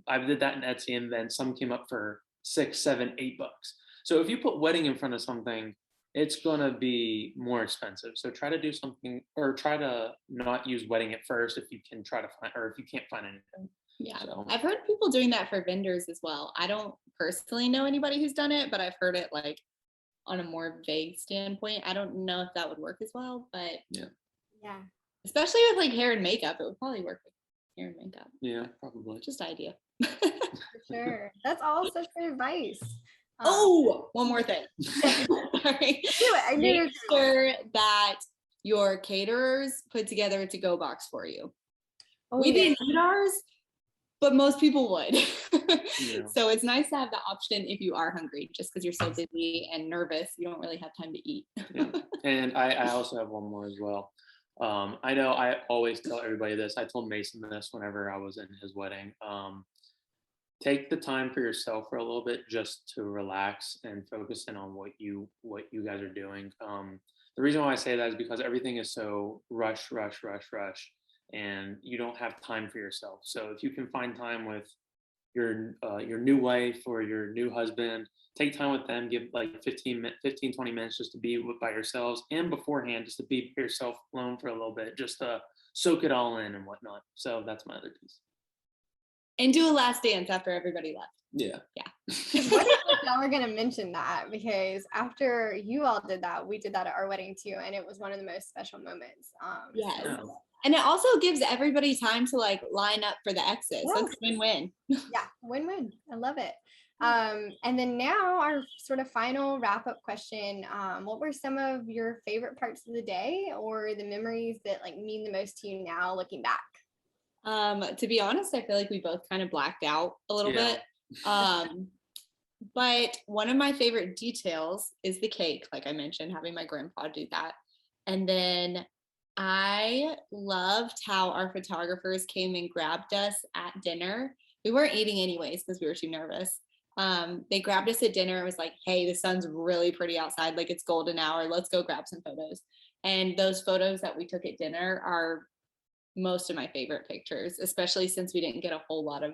I did that in Etsy, and then some came up for 6, 7, 8 bucks. So if you put wedding in front of something, it's gonna be more expensive. So try to do something, or try to not use wedding at first if you can try to find, or if you can't find anything. Yeah, so I've heard people doing that for vendors as well. I don't personally know anybody who's done it, but I've heard it like on a more vague standpoint. I don't know if that would work as well, but yeah, especially with like hair and makeup, it would probably work with hair and makeup. Yeah, probably. Just idea. For sure. That's all such good advice. One more thing. Sorry. I Make sure that your caterers put together a to-go box for you. We didn't eat ours, but most people would. Yeah. So it's nice to have the option if you are hungry, just because you're so busy and nervous, you don't really have time to eat. Yeah. And I also have one more as well. I know I always tell everybody this. I told Mason this whenever I was in his wedding. Take the time for yourself for a little bit, just to relax and focus in on what you guys are doing. The reason why I say that is because everything is so rush, and you don't have time for yourself. So if you can find time with your new wife or your new husband, take time with them. Give like 15, 20 minutes just to be by yourselves, and beforehand just to be yourself alone for a little bit, just to soak it all in and whatnot. So that's my other piece. And do a last dance after everybody left. Yeah. What if y'all were gonna mention that? Because after you all did that, we did that at our wedding too, and it was one of the most special moments. Yes. Yeah. And it also gives everybody time to like line up for the exit. Yes. So it's win-win. Yeah, win-win. I love it. And then now our sort of final wrap-up question. What were some of your favorite parts of the day, or the memories that like mean the most to you now looking back? To be honest, I feel like we both kind of blacked out a little bit. But one of my favorite details is the cake, like I mentioned, having my grandpa do that. And then I loved how our photographers came and grabbed us at dinner. We weren't eating anyways because we were too nervous. They grabbed us at dinner. It was like, hey, the sun's really pretty outside. Like, it's golden hour. Let's go grab some photos. And those photos that we took at dinner are most of my favorite pictures, especially since we didn't get a whole lot of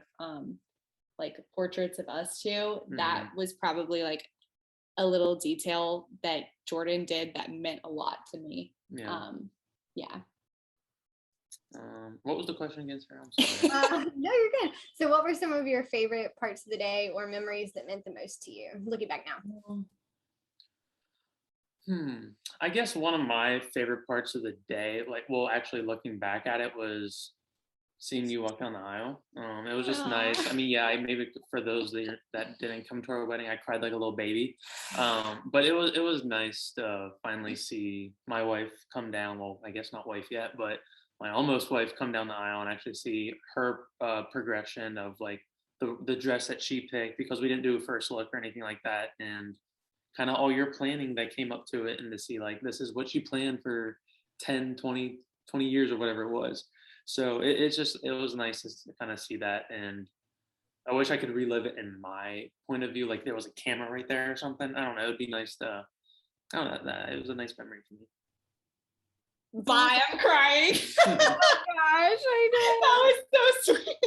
like portraits of us two. That was probably like a little detail that Jordan did that meant a lot to me. What was the question again, Sarah? I'm sorry. No, you're good. So what were some of your favorite parts of the day or memories that meant the most to you looking back now? I guess one of my favorite parts of the day, actually looking back at it, was seeing you walk down the aisle. It was just nice. I mean, maybe for those that didn't come to our wedding, I cried like a little baby. But it was nice to finally see my wife come down. Well, I guess not wife yet, but my almost wife come down the aisle, and actually see her progression of like the dress that she picked, because we didn't do a first look or anything like that. And kind of all your planning that came up to it, and to see like this is what you planned for 10, 20 years or whatever it was. So it was nice to kind of see that, and I wish I could relive it in my point of view, like there was a camera right there or something. I don't know, it'd be nice to, I don't know, it was a nice memory for me. Bye, I'm crying. Oh my gosh, I know. That was so sweet.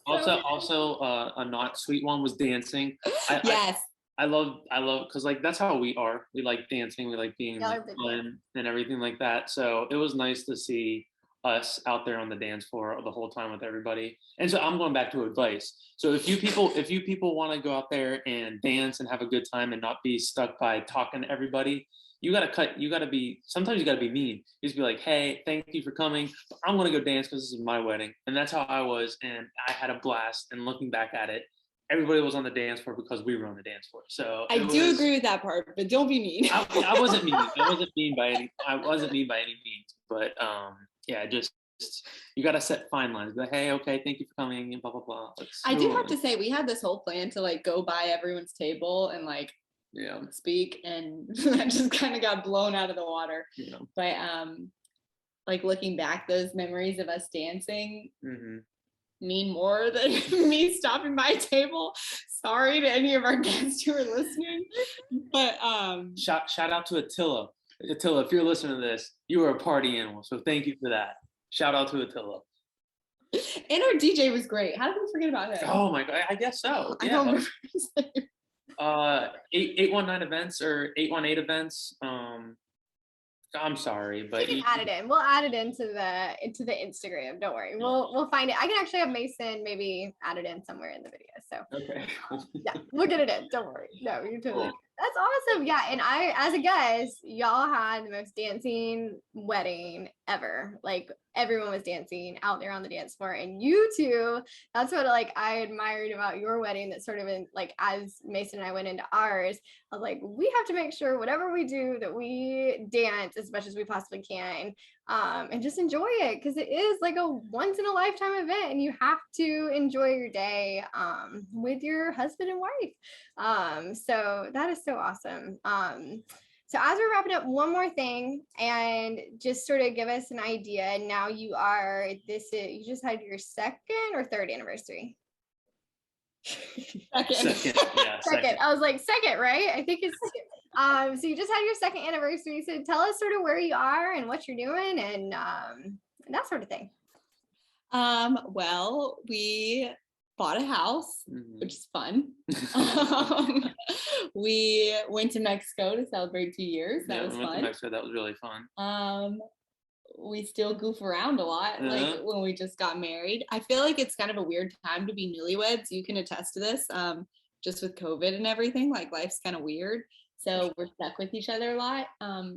Also, a not sweet one was dancing. Yes. I love because like that's how we are. We like dancing. We like being Y'all like are big fun and everything like that. So it was nice to see us out there on the dance floor the whole time with everybody. And so I'm going back to advice. So if you people want to go out there and dance and have a good time and not be stuck by talking to everybody, sometimes you gotta be mean. You just be like, hey, thank you for coming. I'm gonna go dance because this is my wedding. And that's how I was, and I had a blast. And looking back at it, everybody was on the dance floor because we were on the dance floor. So I do agree with that part, but don't be mean. I wasn't mean. I wasn't mean by any means. But yeah, just you got to set fine lines. But hey, okay, thank you for coming and blah blah blah. I do have to say, we had this whole plan to like go by everyone's table and like speak, and that just kind of got blown out of the water. Yeah. But like looking back, those memories of us dancing mean more than me stopping by a table. Sorry to any of our guests who are listening, but shout out to Attila. Attila, if you're listening to this, you are a party animal, so thank you for that. Shout out to Attila. And our DJ was great. How did we forget about him? Oh my god, I guess so. I don't remember his name. 819 events or 818 events. I'm sorry, but you can add it in. We'll add it into the Instagram. Don't worry. We'll find it. I can actually have Mason maybe add it in somewhere in the video. So okay. Yeah, we'll get it in. Don't worry. No, you're totally. Cool. That's awesome. Yeah, and I, as a guest, y'all had the most dancing wedding ever. Like everyone was dancing out there on the dance floor, and you two. That's what like I admired about your wedding. That sort of like as Mason and I went into ours, I was like, we have to make sure whatever we do that we dance as much as we possibly can, and just enjoy it because it is like a once in a lifetime event, and you have to enjoy your day with your husband and wife. So that is so awesome. So as we're wrapping up, one more thing, and just sort of give us an idea. Now you just had your second or third anniversary? Second. Yeah, second. I was like, second, right? I think it's so you just had your second anniversary. So tell us sort of where you are and what you're doing and that sort of thing. Well, we bought a house, which is fun. We went to Mexico to celebrate 2 years. That was fun. To Mexico. That was really fun. We still goof around a lot, like when we just got married. I feel like it's kind of a weird time to be newlyweds. You can attest to this. Just with COVID and everything, like life's kind of weird. So we're stuck with each other a lot,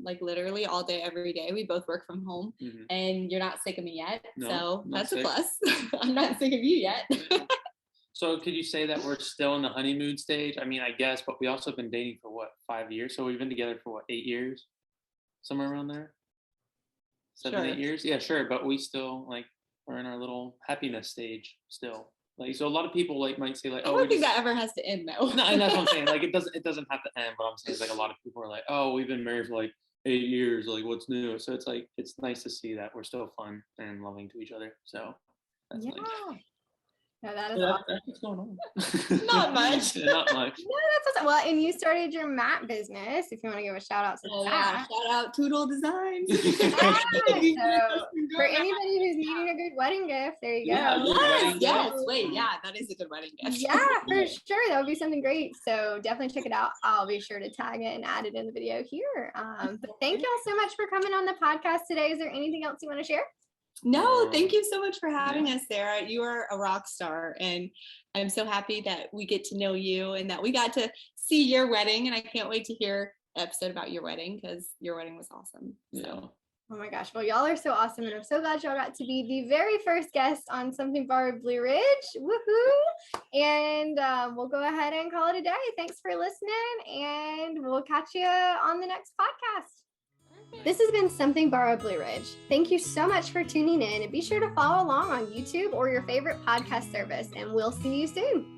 like literally all day, every day. We both work from home, and you're not sick of me yet. No, so that's a plus. I'm not sick of you yet. So could you say that we're still in the honeymoon stage? I mean, I guess, but we also have been dating for what, 5 years? So we've been together for what, 8 years? Somewhere around there? 7, 8 years? Yeah, sure. But we still like, we're in our little happiness stage still. Like, so a lot of people like might say like, I don't think that ever has to end though. No, and that's what I'm saying. Like it doesn't have to end, but I'm saying is like a lot of people are like, oh, we've been married for like 8 years, like what's new? So it's like, it's nice to see that we're still fun and loving to each other. So that's nice. No, that is awesome. That's what's going on. Not much. Not much. No, that's awesome. Well, and you started your mat business. If you want to give a shout out to that. Shout out Toodle Designs. So for anybody who's needing a good wedding gift, there you go. Yes. Wait, yeah, that is a good wedding gift. Yeah, for sure. That would be something great. So definitely check it out. I'll be sure to tag it and add it in the video here. But thank y'all so much for coming on the podcast today. Is there anything else you want to share? No, thank you so much for having us, Sarah. You are a rock star, and I'm so happy that we get to know you and that we got to see your wedding, and I can't wait to hear the episode about your wedding because your wedding was awesome. So. Oh my gosh. Well, y'all are so awesome, and I'm so glad y'all got to be the very first guest on Something Borrowed Blue Ridge. Woohoo! And we'll go ahead and call it a day. Thanks for listening, and we'll catch you on the next podcast. This has been Something Borrowed Blue Ridge. Thank you so much for tuning in, and be sure to follow along on YouTube or your favorite podcast service, and we'll see you soon.